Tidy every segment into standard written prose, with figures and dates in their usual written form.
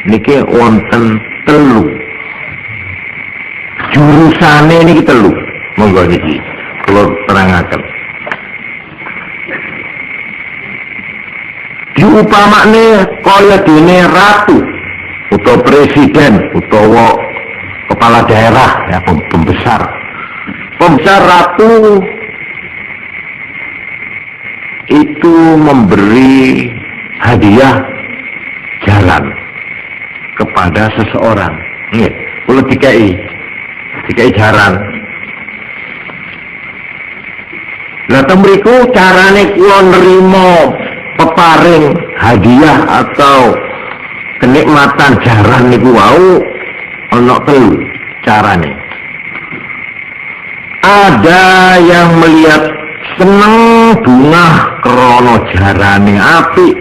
niki wonten telu jurusane niki telu. Monggo niki kula terangaken. Diupamakne kaya dene ratu utawa presiden utawa kepala daerah ya, pembesar ratu itu memberi hadiah jalan kepada seseorang. Nggih, kula dikai jaran. Lah temriku carane kula nrimo peparing hadiah atau kenikmatan jaran niku wau ana telu carane. Ada yang melihat seneng bunga krono jarane apik.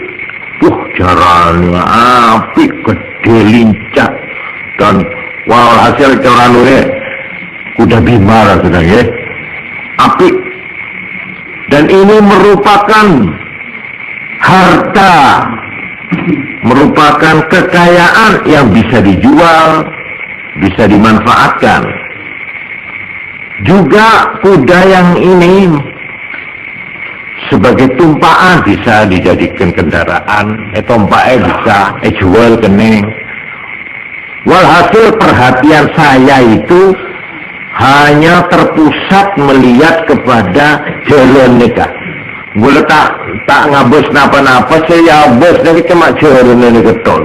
Jarane apik, gede, lincah, dan walhasil cara nure kuda bima lah sudah ya, apik. Dan ini merupakan harta, merupakan kekayaan yang bisa dijual, bisa dimanfaatkan. Juga kuda yang ini sebagai tumpaan bisa dijadikan kendaraan, tompaknya bisa jual kening. Walhasil perhatian saya itu hanya terpusat melihat kepada jalan nikah. Boleh tak ngabus napa-napa, saya bos dari cuma jalan ini ketol.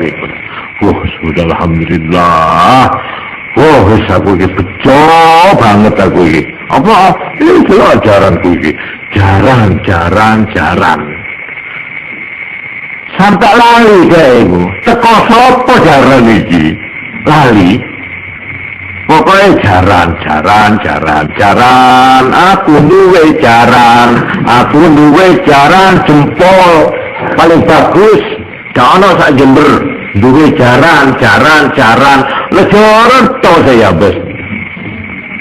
Sudah alhamdulillah. Aku ini bejo banget aku ini. Apa? Ini itu ajaranku ini. Jaran. Sampai lali kayakku. Teko sopo jaran ini? Lali. Pokoknya jaran. Aku duwe jaran jempol paling bagus. Jangan sak Jember. Duwe jaran. Lejoran tau saya bos.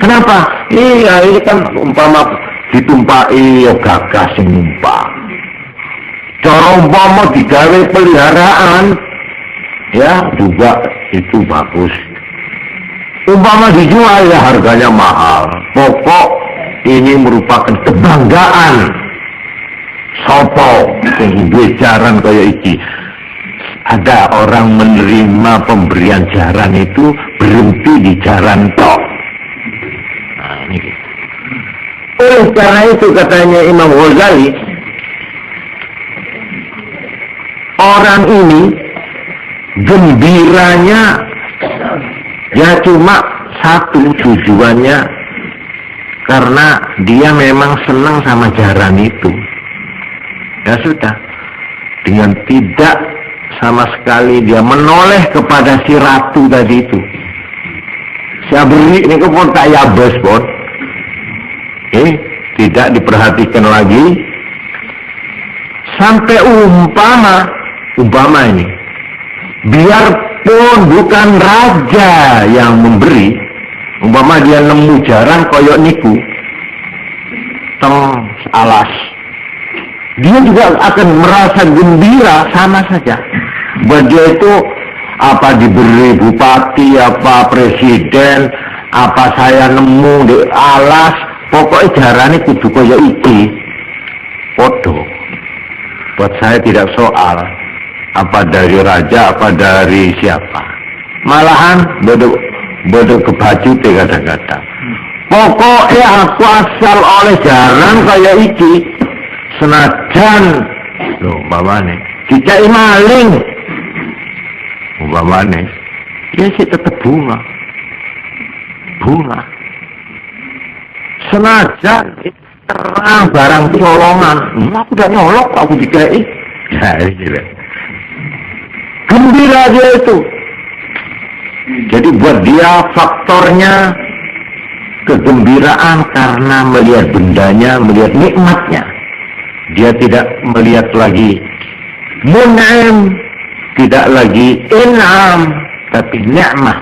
Kenapa? Iya, ini kan umpama ditumpai gagas yang numpang. Cara umpama digawe peliharaan, ya juga itu bagus. Umpama dijual ya harganya mahal. Pokok ini merupakan kebanggaan. Sopo yang duwe jaran kaya iki. Ada orang menerima pemberian jaran itu berhenti di jaran tok. Nah, ini. Oleh karena itu katanya Imam Ghazali, orang ini gembiranya ya cuma satu tujuannya, karena dia memang senang sama jaran itu. Ya sudah, dengan tidak sama sekali dia menoleh kepada si ratu tadi itu. Saya beri ini pun tak yabes pun. Tidak diperhatikan lagi. Sampai umpama ini, biarpun bukan raja yang memberi, umpama dia nemu jaran koyok niku teng alas, dia juga akan merasa gembira sama saja. Buat dia itu apa diberi bupati, apa presiden, apa saya nemu di alas, pokoknya jarane kudu kaya iki. Podo. Buat saya tidak soal apa dari raja, apa dari siapa. Malahan bodoh kebaju kadang-kadang. Pokoknya aku asal oleh jaran kaya iki. Senajan loh umpamane dicai maling umpamane ya sih tetap bunga senajan terang barang colongan aku udah nyolok aku dicai ya gila gembira dia itu. Jadi buat dia faktornya kegembiraan karena melihat bendanya, melihat nikmatnya. Dia tidak melihat lagi mun'im, tidak lagi in'am, tapi ni'mah.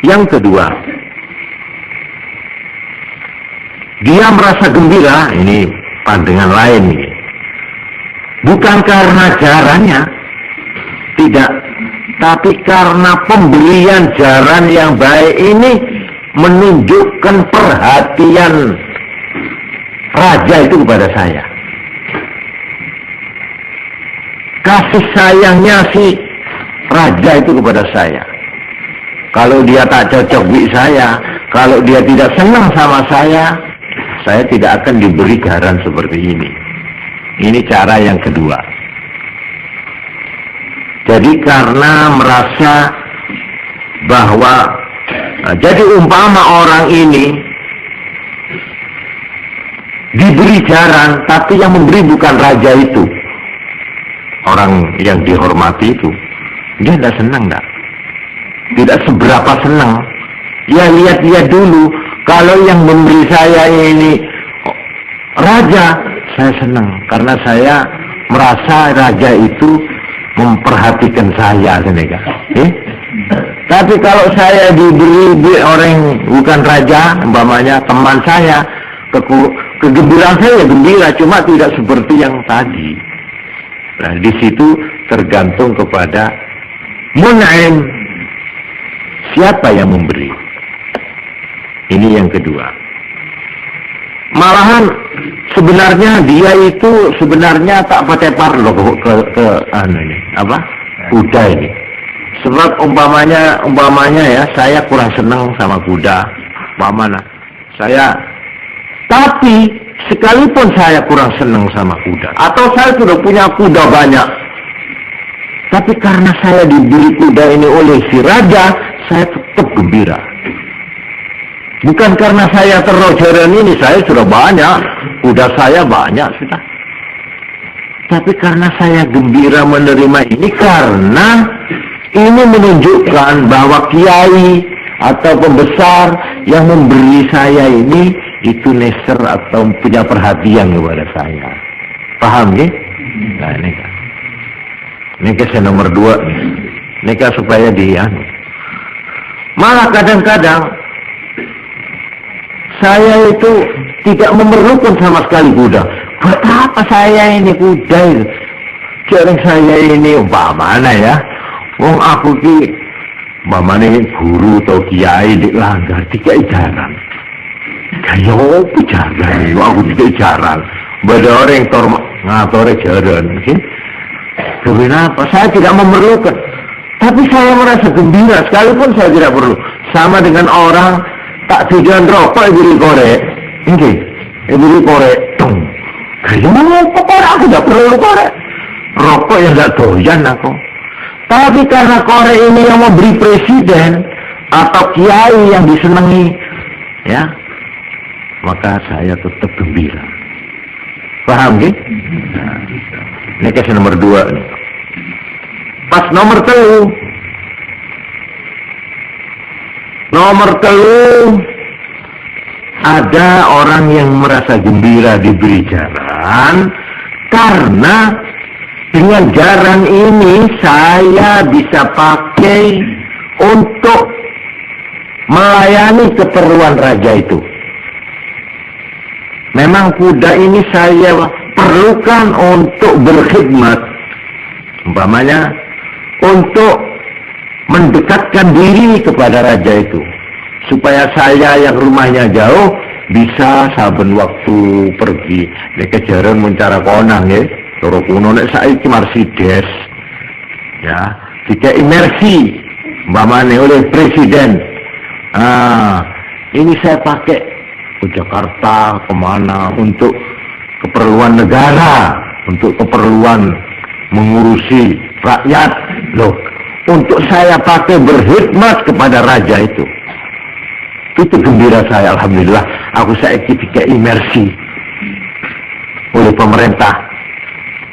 Yang kedua, dia merasa gembira, ini pandangan lain nih. Bukan karena jarannya, tidak, tapi karena pemberian jaran yang baik ini menunjukkan perhatian raja itu kepada saya. Kasih sayangnya si raja itu kepada saya. Kalau dia tak cocok dengan saya, kalau dia tidak senang sama saya tidak akan diberi garan seperti ini. Ini cara yang kedua. Jadi karena merasa bahwa jadi umpama orang ini diberi jaran, tapi yang memberi bukan raja itu, orang yang dihormati itu, dia tidak senang, tidak seberapa senang. Ya lihat-lihat dulu, kalau yang memberi saya ini raja, saya senang karena saya merasa raja itu memperhatikan saya, Tapi kalau saya diberi orang bukan raja, umpamanya teman saya, kegembiraan saya gembira, cuma tidak seperti yang tadi. Nah, di situ tergantung kepada mun'im, siapa yang memberi. Ini yang kedua. Malahan sebenarnya dia itu sebenarnya tak pakai parlo ke ini apa kuda ini. Sebab umpamanya ya, saya kurang senang sama kuda, umpamanya saya, tapi sekalipun saya kurang senang sama kuda, atau saya sudah punya kuda banyak, tapi karena saya diberi kuda ini oleh si raja, saya tetap gembira. Bukan karena saya terrojaran ini, saya sudah banyak, kuda saya banyak sudah. Tapi karena saya gembira menerima ini, karena ini menunjukkan bahwa kiai atau pembesar yang memberi saya ini, itu neser atau punya perhatian kepada saya. Paham ya? Nah ini kan. Ini saya nomor 2 nih. Ini kan supaya malah kadang-kadang saya itu tidak memerlukan sama sekali kuda. Buat apa saya ini kuda itu? Jarang saya ini umpamanya ya. Wong aku ki umpamanya guru atau kiai di langgar dikai jaran. Kayak apa jaran? Aku dikai jaran. Bada orang tor ngatore jaran, sih. Kenapa? Saya tidak memerlukan. Tapi saya merasa gembira sekalipun saya tidak perlu. Sama dengan orang tak tujuan rokok beli korek, ini beli korek, kayak apa korek? Aku tidak perlu korek, rokok yang tidak doyan aku. Tapi karena korek ini yang memberi presiden atau kiai yang disenangi, ya, maka saya tetap gembira. Paham gak? Nah, ini kasih nomor 2 nih. Pas nomor 3. Nomor 3, ada orang yang merasa gembira diberi jaran karena dengan jaran ini saya bisa pakai untuk melayani keperluan raja itu. Memang kuda ini saya perlukan untuk berkhidmat, umpamanya untuk mendekatkan diri kepada raja itu, supaya saya yang rumahnya jauh bisa saben waktu pergi nek jaran mencara konang ya, cara kuno nek saiki Mercedes ya, jika imersi umpamane oleh presiden. Ini saya pakai ke Jakarta kemana untuk keperluan negara, untuk keperluan mengurusi rakyat loh. Untuk saya pakai berkhidmat kepada raja itu gembira saya. Alhamdulillah, aku saya ketika imersi oleh pemerintah.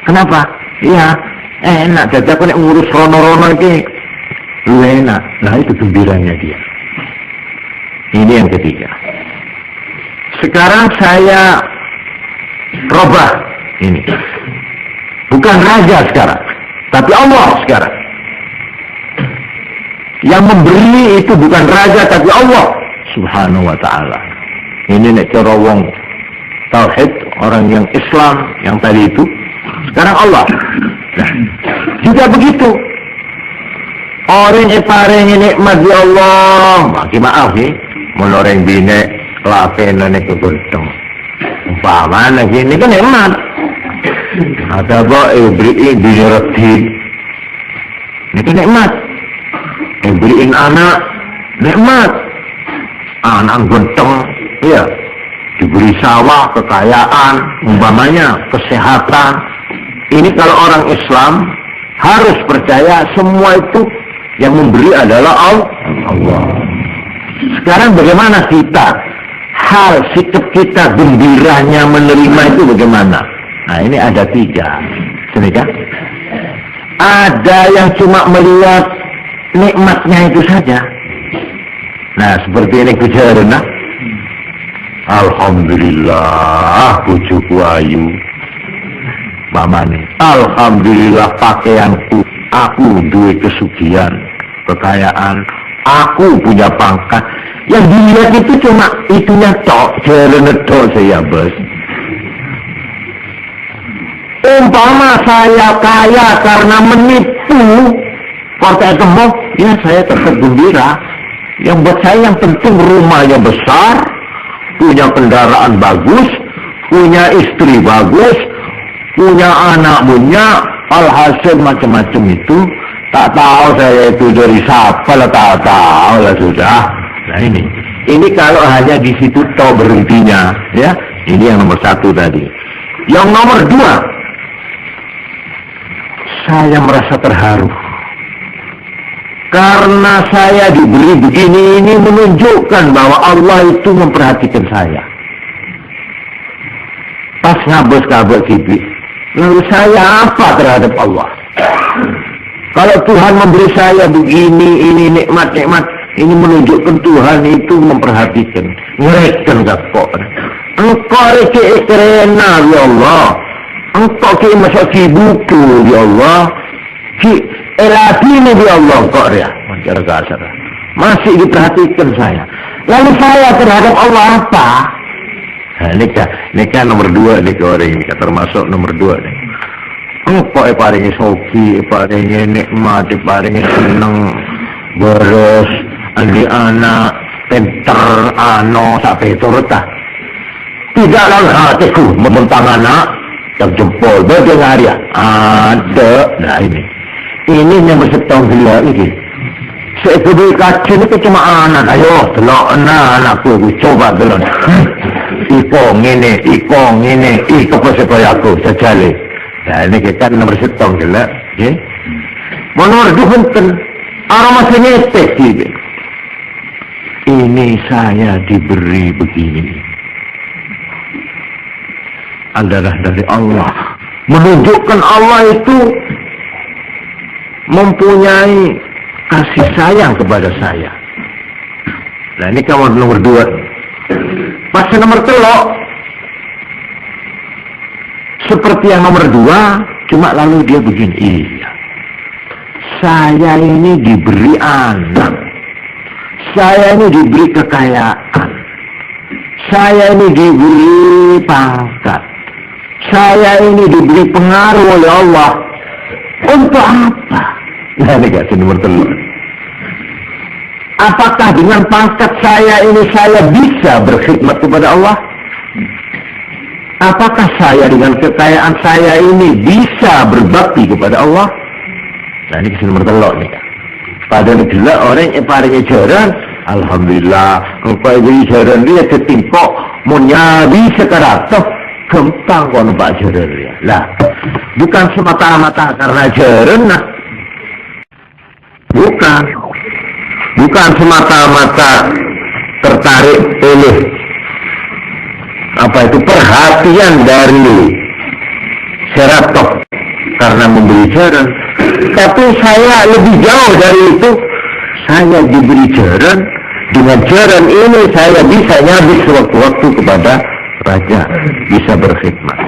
Kenapa? Iya, enak. Jadi aku nek ngurus rono-rono ini lu enak. Nah itu gembiranya dia. Ini yang ketiga. Sekarang saya robah ini. Bukan raja sekarang, tapi Allah sekarang. Yang memberi itu bukan raja tapi Allah Subhanahu wa ta'ala. Ini nek cara wong tauhid, orang yang Islam yang tadi itu, Sekarang Allah. Nah, juga begitu. Orang yang paling nikmat di Allah, maki maaf nih, menoreng bine lakenan itu gentong. Umpamanya gini kan nikmat. Ada apa beriin bine reti, ini kan nikmat. Beriin anak, nikmat. Anak gentong, ya. Diberi sawah, kekayaan, umpamanya kesehatan. Ini kalau orang Islam harus percaya semua itu yang memberi adalah Allah. Sekarang bagaimana kita? Hal sikap kita gembiranya menerima itu bagaimana? Nah ini ada 3. Demikian. Ada yang cuma melihat nikmatnya itu saja. Nah seperti ini kujarana. Alhamdulillah bojoku ayu. Mamane, alhamdulillah pakaianku, aku duwe kesugihan, kekayaan, aku punya pangkat. Yang dilihat itu cuma itunya tok, jalan tok saya bos. Umpama saya kaya karena menipu partai gemuk, ya saya tetap gembira. Yang buat saya yang penting rumahnya besar, punya kendaraan bagus, punya istri bagus, punya anak punya, alhasil macam-macam itu. Tak tahu saya itu dari siapa lah, tak tahu lah sudah. Nah ini kalau hanya di situ toh berhentinya, ya. Ini yang nomor 1 tadi. Yang nomor 2, saya merasa terharu karena saya diberi begini. Ini menunjukkan bahwa Allah itu memperhatikan saya. Pas ngabes-ngabes gitu, lalu saya apa terhadap Allah? Kalau Tuhan memberi saya begini, ini nikmat-nikmat, ini menunjukkan Tuhan itu memperhatikan. Ngereken gak kok? Engkau reke kerena ya Allah. Engkau ke masuk buku ya Allah. Ki eladini ya Allah kok ya. Masyarakat kasar. Masih diperhatikan saya. Lalu saya terhadap Allah apa? Nah, ini kan nomor 2 nih orang ini, termasuk nomor 2 nih. Engkau paringi soki, paringi nikmat, paringi seneng, beres, andi anak, pinter, sampai turut tak. Tidak dalam hatiku membentang anak, yang jempol, bagaimana dia? Ada, nah ini yang bersetong gila ini. Saya kedua kacil itu cuma anak, ayo, telok anakku, coba telok. Iko ngene, iko pasipaya aku, sejali. Nah ini kita nomor setong gila, ya. Nomor 2 penting, orang masih nyetek gitu. Ini saya diberi begini. Adalah dari Allah. Menunjukkan Allah itu mempunyai kasih sayang kepada saya. Nah ini kamu nomor 2. Pas nomor 3 seperti yang nomor 2, cuma lalu dia begini. Iya, saya ini diberi anak, saya ini diberi kekayaan, saya ini diberi pangkat, saya ini diberi pengaruh oleh Allah. Untuk apa? Nah ini kasih nomor 3. Apakah dengan pangkat saya ini saya bisa berkhidmat kepada Allah? Apakah saya dengan kekayaan saya ini bisa berbakti kepada Allah? Nah ini kasih nomor 3 nih. Padahal gila orang yang paling jaran, alhamdulillah, engkau beri jaran dia ketimpok, menyabi sekarang toh gampang kau nampak jaran dia. Lah, bukan semata-mata karena jaran, nah. Bukan semata-mata tertarik oleh apa itu perhatian dari Seratoh karena memberi jaran, tapi saya lebih jauh dari itu. Saya diberi jaran, dengan jaran ini saya bisa nyabik sewaktu-waktu kepada raja, bisa berkhidmat.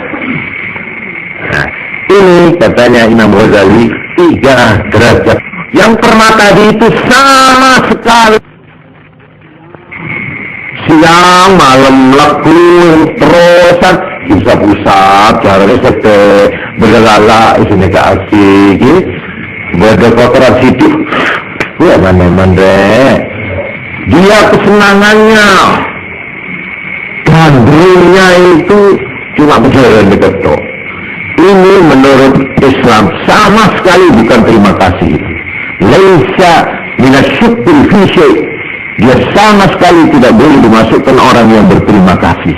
Nah, ini katanya Imam Ghazali 3 derajat. Yang pertama tadi itu sama sekali siang malam lekung terusan usap-usap, caranya sedek, berlala, isinya ke asik, berdekotoran sidik, ya mana-mana. Dia kesenangannya, gandrungnya itu cuma berjalan dekat toh. Ini menurut Islam sama sekali bukan terima kasih. Laisa minasyukri fi syai'. Dia sama sekali tidak boleh dimasukkan orang yang berterima kasih.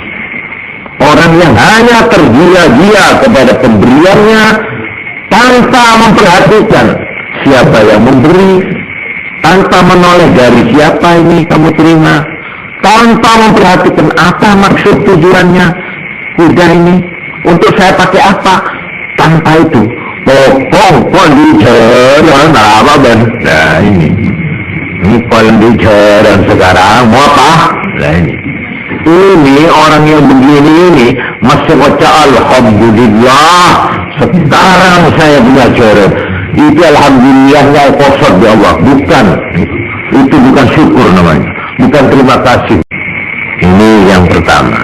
Orang yang hanya tergila-gila kepada pemberiannya tanpa memperhatikan siapa yang memberi, tanpa menoleh dari siapa ini kamu terima, tanpa memperhatikan apa maksud tujuannya, udah ini untuk saya pakai apa, tanpa itu pokok di jalan apa ben, nah ini kalau di jalan sekarang mau apa, nah ini orang yang begini ini masih baca alhamdulillah sekarang saya punya jalan. Itu alhamdulillahnya kosong di Allah, bukan itu bukan syukur namanya, bukan terima kasih. Ini yang pertama.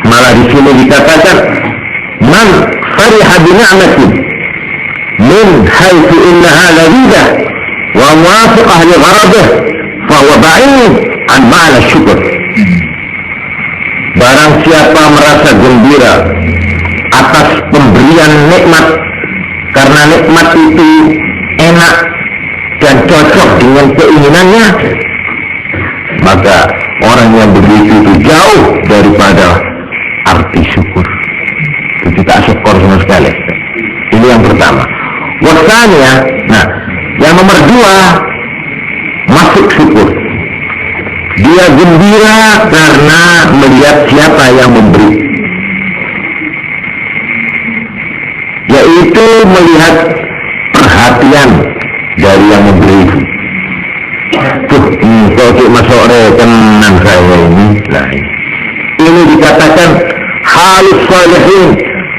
Malah di sini dikatakan man fariha bi ni'matin min haitsu innaha ladzizah wa muwafiqah li gharadih fa huwa ba'id an ma'na syukur. Barang siapa merasa gembira atas pemberian nikmat karena nikmat itu enak dan cocok dengan keinginannya, maka orang yang begitu itu jauh daripada arti syukur. Itu tidak syukur sama sekali. Ini yang pertama. Wasanya, nah, yang nomor dua masuk syukur. Dia gembira karena melihat siapa yang memberi, yaitu melihat perhatian dari yang memberi. Tuh, kalau masuk rekenan saya ini, lah ini dikatakan halus salihin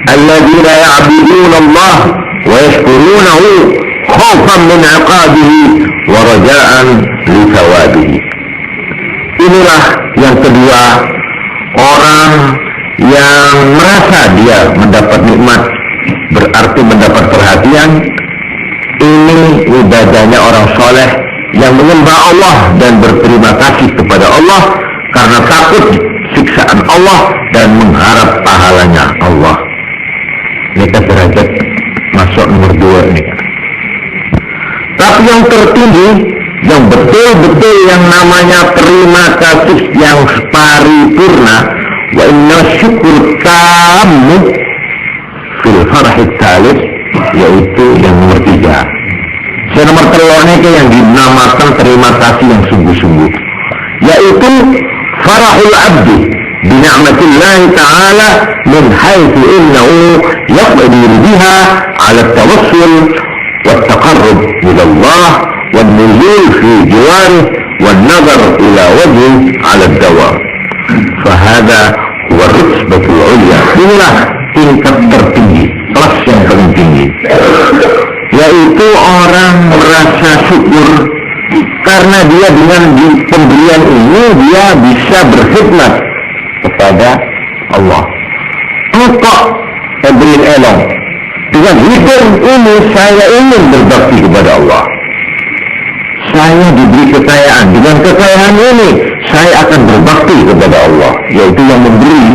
alladzina ya'buduna Allah wa yashkurunahu khaufan min 'iqabihi wa raja'an li thawabihi. Inilah yang kedua, orang yang merasa dia mendapat nikmat berarti mendapat perhatian. Ini ibadahnya orang soleh yang menyembah Allah dan berterima kasih kepada Allah karena takut siksaan Allah dan mengharap pahalanya Allah. Ini kan derajat masuk nomor 2 ini. Tapi yang tertinggi, yang betul-betul yang namanya terima kasih yang paripurna, wa inna syukur tamu fil farhid thalith, yaitu yang nomor 3. Yang nomor 3 ini yang dinamakan terima kasih yang sungguh-sungguh, yaitu farahul abdi bi ni'matillahi ta'ala min haitsu innahu yaqdiru biha 'ala at-tawassul wat-taqarrub ila Allah wan-nuzul fi jiwarih wan-nazar ila wajhi 'ala ad-dawam. Fahada huwa ar-rutbatul 'ulya. Inilah tingkat tertinggi, kelas yang paling tinggi, yaitu orang merasa syukur karena dia dengan pemberian ini dia bisa berkhidmat kepada Allah. Engkau pemberian elong, dengan hidup ini saya ingin berbakti kepada Allah. Saya diberi kekayaan, dengan kekayaan ini saya akan berbakti kepada Allah, yaitu yang memberi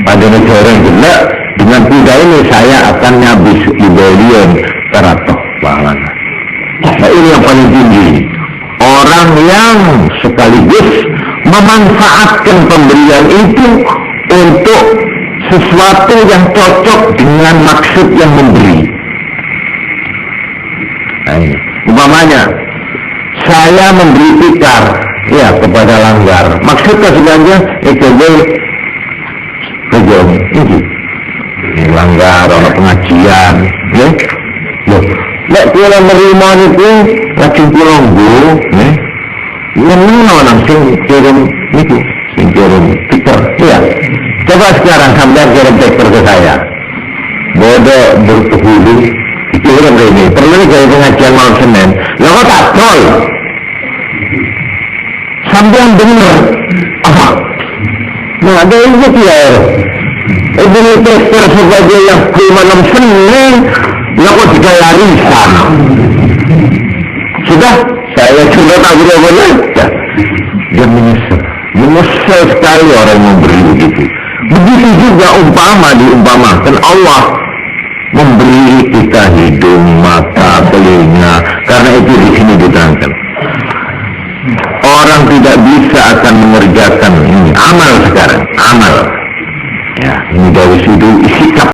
pada negara yang gelap. Dengan kuda ini saya akan nyabis ibalion karatok pahalanya. Nah, ini yang paling tinggi. Orang yang sekaligus memanfaatkan pemberian itu untuk sesuatu yang cocok dengan maksud yang memberi. Nah, ini. Umpamanya, saya memberi tikar ya kepada langgar. Maksudnya sebenarnya itu kerja ini. Ini langgar, orang pengajian, ya. Loh, lek kula nerima niku lajeng kula nggo, nggih. Menawa orang sing kirim niku, sing kirim tikar, ya. Coba sekarang sampean kirim tikar ke saya. Bodoh berpenghulu, dikirim ke ini. Perlu dari pengajian malam Senin. Lah kok tak tol? Sampean bener. Apa? Nah, ada itu ya. Ini tester sebagai yang malam Senin, ya kok tidak larisan. Sudah, saya sudah tak boleh belajar. Dia menyesal sekali orang yang memberi begitu. Begitu juga diumpamakan Allah memberi kita hidung, mata, telinga, karena itu di sini diterangkan. Orang tidak bisa akan mengerjakan ini amal sekarang, amal. Ya, ini dari sudut sikap